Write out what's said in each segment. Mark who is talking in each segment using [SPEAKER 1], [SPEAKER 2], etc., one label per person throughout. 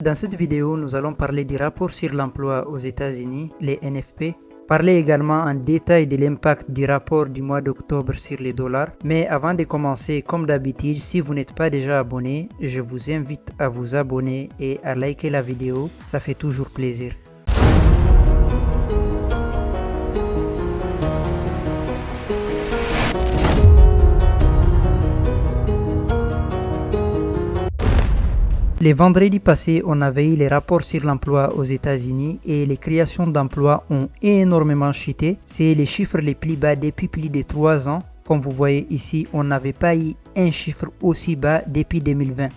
[SPEAKER 1] Dans cette vidéo, nous allons parler du rapport sur l'emploi aux États-Unis, les NFP, parler également en détail de l'impact du rapport du mois d'octobre sur les dollars. Mais avant de commencer, comme d'habitude, si vous n'êtes pas déjà abonné, je vous invite à vous abonner et à liker la vidéo, ça fait toujours plaisir. Les vendredis passés, on avait eu les rapports sur l'emploi aux États-Unis et les créations d'emplois ont énormément chuté. C'est les chiffres les plus bas depuis plus de 3 ans. Comme vous voyez ici, on n'avait pas eu un chiffre aussi bas depuis 2020.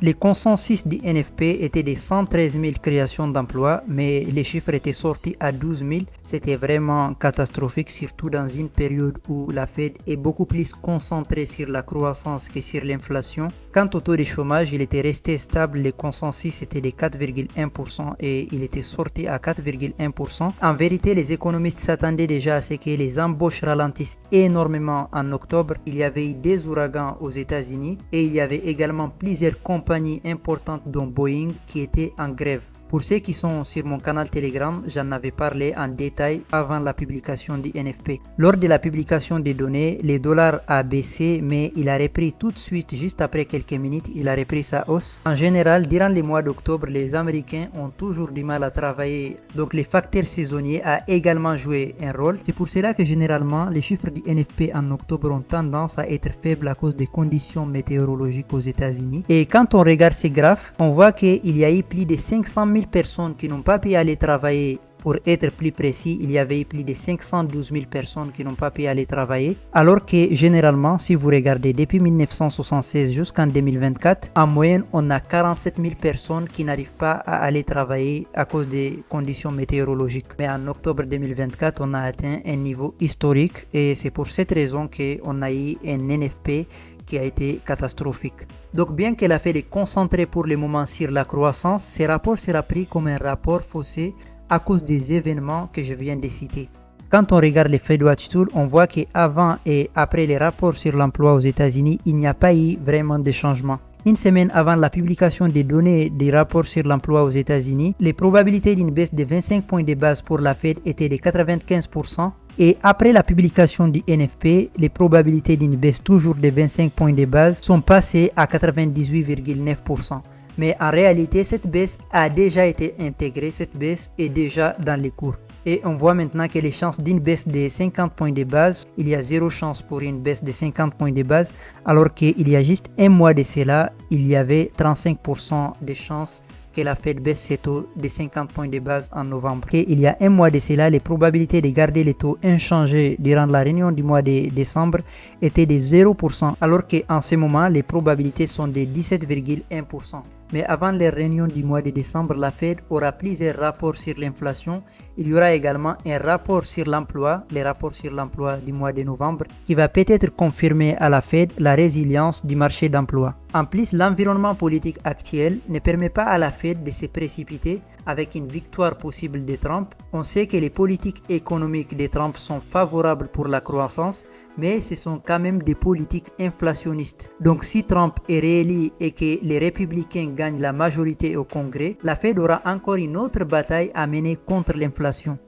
[SPEAKER 1] Les consensus du NFP étaient de 113 000 créations d'emplois, mais les chiffres étaient sortis à 12 000. C'était vraiment catastrophique, surtout dans une période où la Fed est beaucoup plus concentrée sur la croissance que sur l'inflation. Quant au taux de chômage, il était resté stable. Le consensus était de 4,1% et il était sorti à 4,1%. En vérité, les économistes s'attendaient déjà à ce que les embauches ralentissent énormément en octobre. Il y avait eu des ouragans aux États-Unis et il y avait également plusieurs compagnies importantes dont Boeing qui étaient en grève. Pour ceux qui sont sur mon canal Telegram, j'en avais parlé en détail avant la publication du NFP. Lors de la publication des données, le dollar a baissé, mais il a repris tout de suite, juste après quelques minutes, il a repris sa hausse. En général, durant les mois d'octobre, les Américains ont toujours du mal à travailler, donc les facteurs saisonniers ont également joué un rôle. C'est pour cela que généralement, les chiffres du NFP en octobre ont tendance à être faibles à cause des conditions météorologiques aux États-Unis. Et quand on regarde ces graphes, on voit qu'il y a eu plus de 500 000 personnes qui n'ont pas pu aller travailler. Pour être plus précis, il y avait plus de 512 000 personnes qui n'ont pas pu aller travailler. Alors que généralement, si vous regardez depuis 1976 jusqu'en 2024, en moyenne, on a 47 000 personnes qui n'arrivent pas à aller travailler à cause des conditions météorologiques. Mais en octobre 2024, on a atteint un niveau historique et c'est pour cette raison qu'on a eu un NFP qui a été catastrophique. Donc bien que la Fed est concentrée pour le moment sur la croissance, ce rapport sera pris comme un rapport faussé à cause des événements que je viens de citer. Quand on regarde les FedWatch Tool, on voit qu'avant et après les rapports sur l'emploi aux États-Unis, il n'y a pas eu vraiment de changement. Une semaine avant la publication des données des rapports sur l'emploi aux États-Unis, les probabilités d'une baisse de 25 points de base pour la Fed étaient de 95%. Et après la publication du NFP, les probabilités d'une baisse toujours de 25 points de base sont passées à 98,9%. Mais en réalité, cette baisse a déjà été intégrée, cette baisse est déjà dans les cours. Et on voit maintenant que les chances d'une baisse de 50 points de base, il y a zéro chance pour une baisse de 50 points de base, alors qu'il y a juste un mois de cela, il y avait 35% de chances que la Fed baisse ses taux de 50 points de base en novembre. Et il y a un mois de cela, les probabilités de garder les taux inchangés durant la réunion du mois de décembre étaient de 0%, alors qu'en ce moment, les probabilités sont de 17,1%. Mais avant les réunions du mois de décembre, la Fed aura plusieurs rapports sur l'inflation. Il y aura également un rapport sur l'emploi, les rapports sur l'emploi du mois de novembre, qui va peut-être confirmer à la Fed la résilience du marché d'emploi. En plus, l'environnement politique actuel ne permet pas à la Fed de se précipiter avec une victoire possible de Trump. On sait que les politiques économiques de Trump sont favorables pour la croissance, mais ce sont quand même des politiques inflationnistes. Donc si Trump est réélu et que les républicains gagnent la majorité au Congrès, la Fed aura encore une autre bataille à mener contre l'inflation.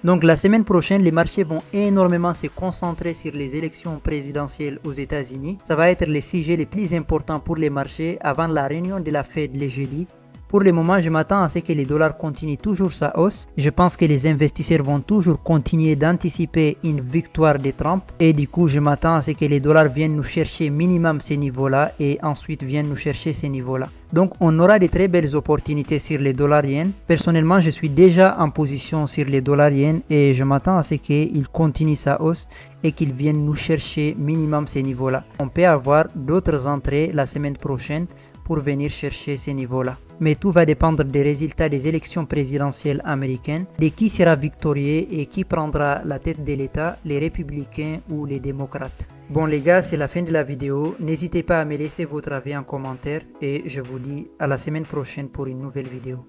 [SPEAKER 1] Donc la semaine prochaine, les marchés vont énormément se concentrer sur les élections présidentielles aux États-Unis. Ça va être le sujet le plus important pour les marchés avant la réunion de la Fed le jeudi. Pour le moment, je m'attends à ce que les dollars continuent toujours sa hausse. Je pense que les investisseurs vont toujours continuer d'anticiper une victoire de Trump. Et du coup, je m'attends à ce que les dollars viennent nous chercher minimum ces niveaux-là et ensuite viennent nous chercher ces niveaux-là. Donc, on aura de très belles opportunités sur les dollars yens. Personnellement, je suis déjà en position sur les dollars yens et je m'attends à ce qu'il continue sa hausse et qu'il vienne nous chercher minimum ces niveaux-là. On peut avoir d'autres entrées la semaine prochaine pour venir chercher ces niveaux-là. Mais tout va dépendre des résultats des élections présidentielles américaines, de qui sera victorieux et qui prendra la tête de l'État, les républicains ou les démocrates. Bon les gars, c'est la fin de la vidéo. N'hésitez pas à me laisser votre avis en commentaire et je vous dis à la semaine prochaine pour une nouvelle vidéo.